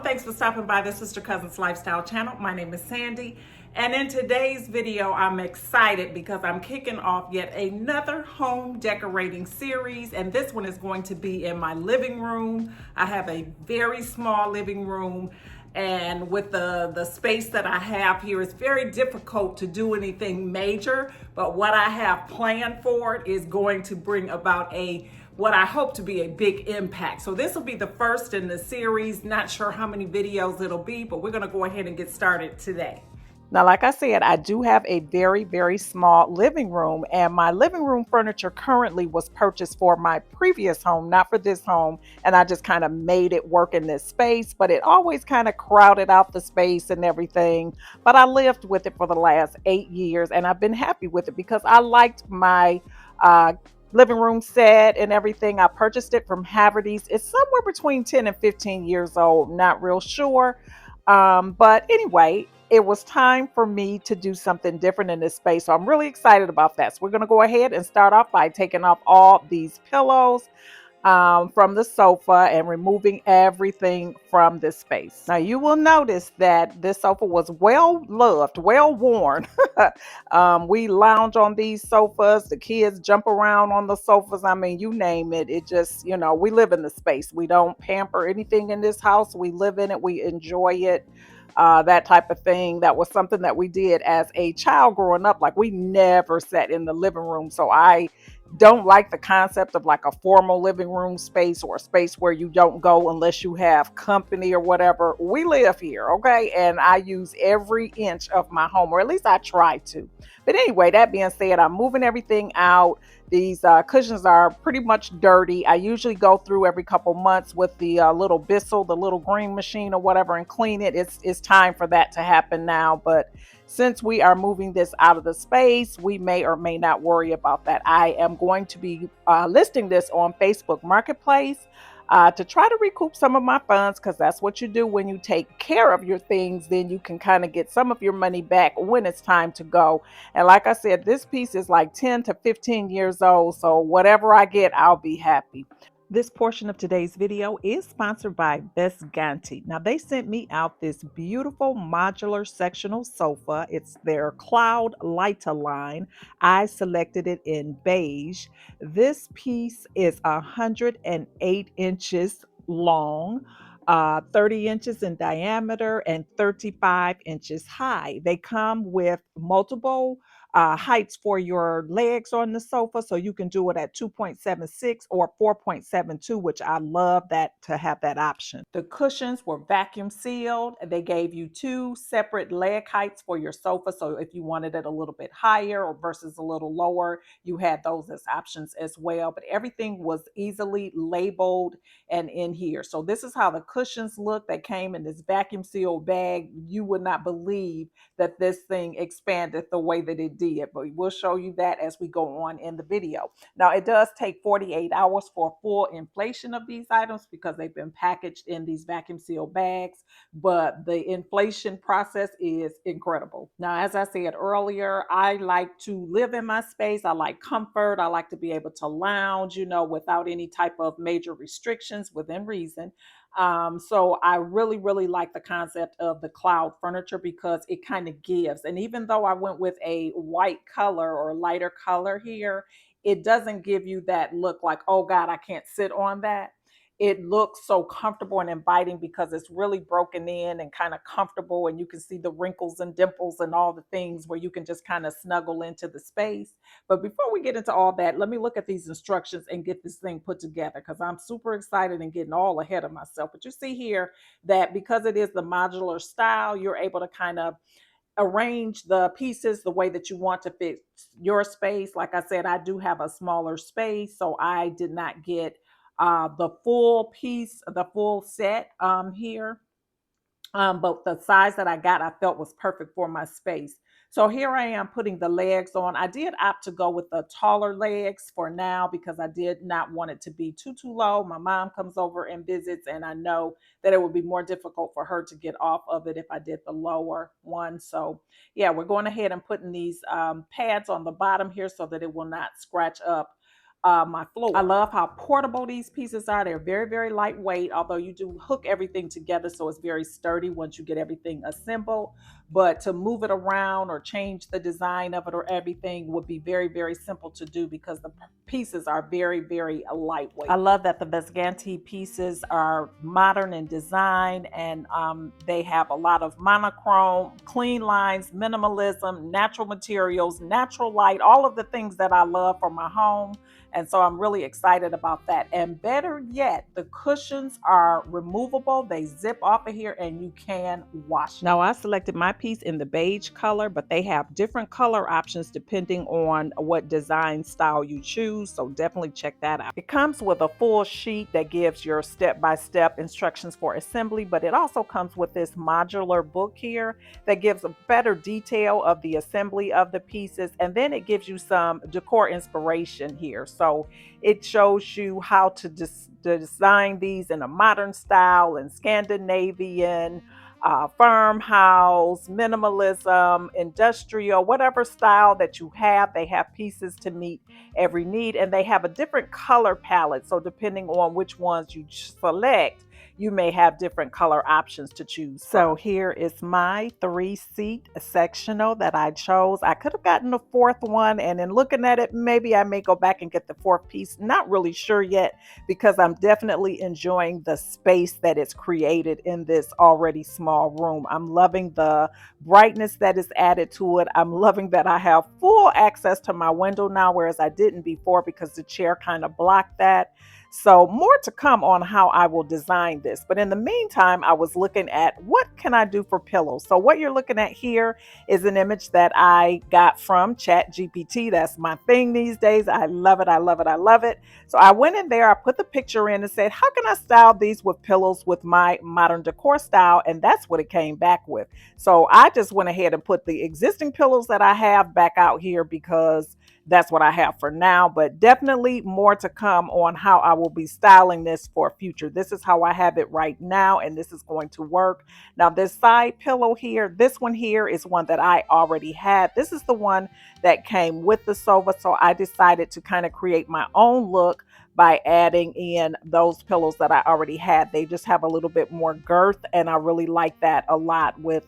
thanks for stopping by the Sister Cousins Lifestyle channel. My name is Sandy, and in today's video, I'm excited because I'm kicking off yet another home decorating series, and this one is going to be in my living room. I have a very small living room, and with the space that I have here, it's very difficult to do anything major, but what I have planned for it is going to bring about what I hope to be a big impact. So this will be the first in the series. Not sure how many videos it'll be, but we're gonna go ahead and get started today. Now, like I said, I do have a very, very small living room, and my living room furniture currently was purchased for my previous home, not for this home. And I just kind of made it work in this space, but it always kind of crowded out the space and everything. But I lived with it for the last 8 years, and I've been happy with it because I liked my uh, living room set and everything. I purchased it from Haverty's. It's somewhere between 10 and 15 years old, not real sure. But anyway, it was time for me to do something different in this space. So I'm really excited about that. So we're going to go ahead and start off by taking off all these pillows from the sofa and removing everything from this space. Now you will notice that this sofa was well loved, well worn. We lounge on these sofas. The kids jump around on the sofas. I mean, you name it. It just, we live in the space. We don't pamper anything in this house. We live in it. We enjoy it. That type of thing. That was something that we did as a child growing up. Like we never sat in the living room. So I don't like the concept of like a formal living room space or a space where you don't go unless you have company or whatever. We live here, okay? And I use every inch of my home, or at least I try to. But anyway, that being said, I'm moving everything out. These cushions are pretty much dirty. I usually go through every couple months with the little Bissell, the little green machine or whatever, and clean it. It's time for that to happen now. But since we are moving this out of the space, we may or may not worry about that. I am going to be listing this on Facebook Marketplace to try to recoup some of my funds, because that's what you do when you take care of your things. Then you can kind of get some of your money back when it's time to go. And like I said, this piece is like 10 to 15 years old. So whatever I get, I'll be happy. This portion of today's video is sponsored by Vesgantti. Now, they sent me out this beautiful modular sectional sofa. It's their Cloud Lighter line. I selected it in beige. This piece is 108 inches long, 30 inches in diameter, and 35 inches high. They come with multiple heights for your legs on the sofa, so you can do it at 2.76 or 4.72, which I love that, to have that option. The cushions were vacuum sealed. They gave you two separate leg heights for your sofa, so if you wanted it a little bit higher or versus a little lower, you had those as options as well. But everything was easily labeled and in here. So this is how the cushions look. They came in this vacuum sealed bag. You would not believe that this thing expanded the way that it did, but we'll show you that as we go on in the video. Now, it does take 48 hours for full inflation of these items because they've been packaged in these vacuum sealed bags, but the inflation process is incredible. Now, as I said earlier, I like to live in my space. I like comfort. I like to be able to lounge, without any type of major restrictions, within reason. So I really, really like the concept of the cloud furniture because it kind of gives. And even though I went with a white color or lighter color here, it doesn't give you that look like, oh God, I can't sit on that. It looks so comfortable and inviting because it's really broken in and kind of comfortable, and you can see the wrinkles and dimples and all the things where you can just kind of snuggle into the space. But before we get into all that, let me look at these instructions and get this thing put together because I'm super excited and getting all ahead of myself. But you see here that because it is the modular style, you're able to kind of arrange the pieces the way that you want to fit your space. Like I said, I do have a smaller space, so I did not get the full piece, the full set here. But the size that I got, I felt was perfect for my space. So here I am putting the legs on. I did opt to go with the taller legs for now because I did not want it to be too low. My mom comes over and visits, and I know that it would be more difficult for her to get off of it if I did the lower one. So yeah, we're going ahead and putting these pads on the bottom here so that it will not scratch up my floor. I love how portable these pieces are. They're very, very lightweight, although you do hook everything together so it's very sturdy once you get everything assembled. But to move it around or change the design of it or everything would be very, very simple to do because the pieces are very, very lightweight. I love that the Vesgantti pieces are modern in design, and they have a lot of monochrome, clean lines, minimalism, natural materials, natural light, all of the things that I love for my home. And so I'm really excited about that. And better yet, the cushions are removable. They zip off of here and you can wash them. Now I selected my piece in the beige color, but they have different color options depending on what design style you choose. So definitely check that out. It comes with a full sheet that gives your step-by-step instructions for assembly, but it also comes with this modular book here that gives a better detail of the assembly of the pieces. And then it gives you some decor inspiration here. So it shows you how to design these in a modern style and Scandinavian, farmhouse, minimalism, industrial, whatever style that you have. They have pieces to meet every need, and they have a different color palette. So depending on which ones you select, you may have different color options to choose. So here is my 3-seat sectional that I chose. I could have gotten a 4th one, and in looking at it, maybe I may go back and get the 4th piece. Not really sure yet, because I'm definitely enjoying the space that is created in this already small room. I'm loving the brightness that is added to it. I'm loving that I have full access to my window now, whereas I didn't before because the chair kind of blocked that. So more to come on how I will design this. But in the meantime, I was looking at what can I do for pillows. So what you're looking at here is an image that I got from ChatGPT. That's my thing these days. I love it. I love it. I love it. So I went in there, I put the picture in and said, how can I style these with pillows with my modern decor style? And that's what it came back with. So I just went ahead and put the existing pillows that I have back out here because that's what I have for now, but definitely more to come on how I will be styling this for future. This is how I have it right now, and this is going to work. Now, this side pillow here, this one here is one that I already had. This is the one that came with the sofa, so I decided to kind of create my own look by adding in those pillows that I already had. They just have a little bit more girth, and I really like that a lot with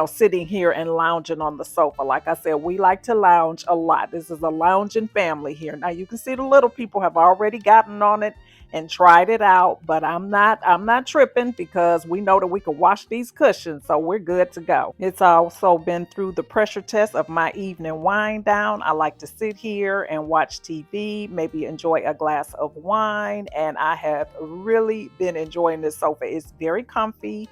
sitting here and lounging on the sofa. Like I said, we like to lounge a lot. This is a lounging family here. Now you can see the little people have already gotten on it and tried it out, but I'm not tripping because we know that we can wash these cushions, so we're good to go. It's also been through the pressure test of my evening wind down. I like to sit here and watch TV, maybe enjoy a glass of wine, and I have really been enjoying this sofa. It's very comfy.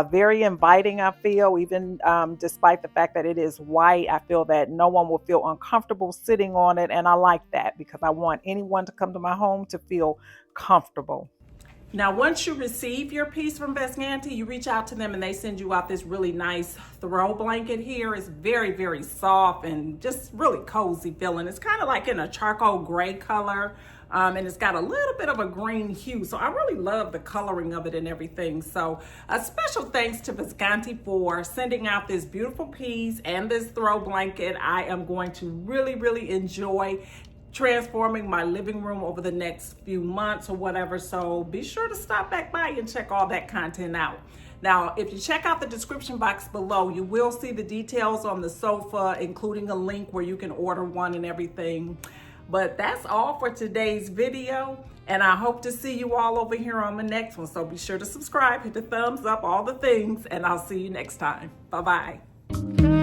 Very inviting, I feel, even despite the fact that it is white. I feel that no one will feel uncomfortable sitting on it, and I like that because I want anyone to come to my home to feel comfortable. Now, once you receive your piece from Vesgantti, you reach out to them and they send you out this really nice throw blanket here. It's very, very soft and just really cozy feeling. It's kind of like in a charcoal gray color. And it's got a little bit of a green hue. So I really love the coloring of it and everything. So a special thanks to Vesgantti for sending out this beautiful piece and this throw blanket. I am going to really, really enjoy transforming my living room over the next few months or whatever. So be sure to stop back by and check all that content out. Now, if you check out the description box below, you will see the details on the sofa, including a link where you can order one and everything. But that's all for today's video, and I hope to see you all over here on the next one. So be sure to subscribe, hit the thumbs up, all the things, and I'll see you next time. Bye-bye.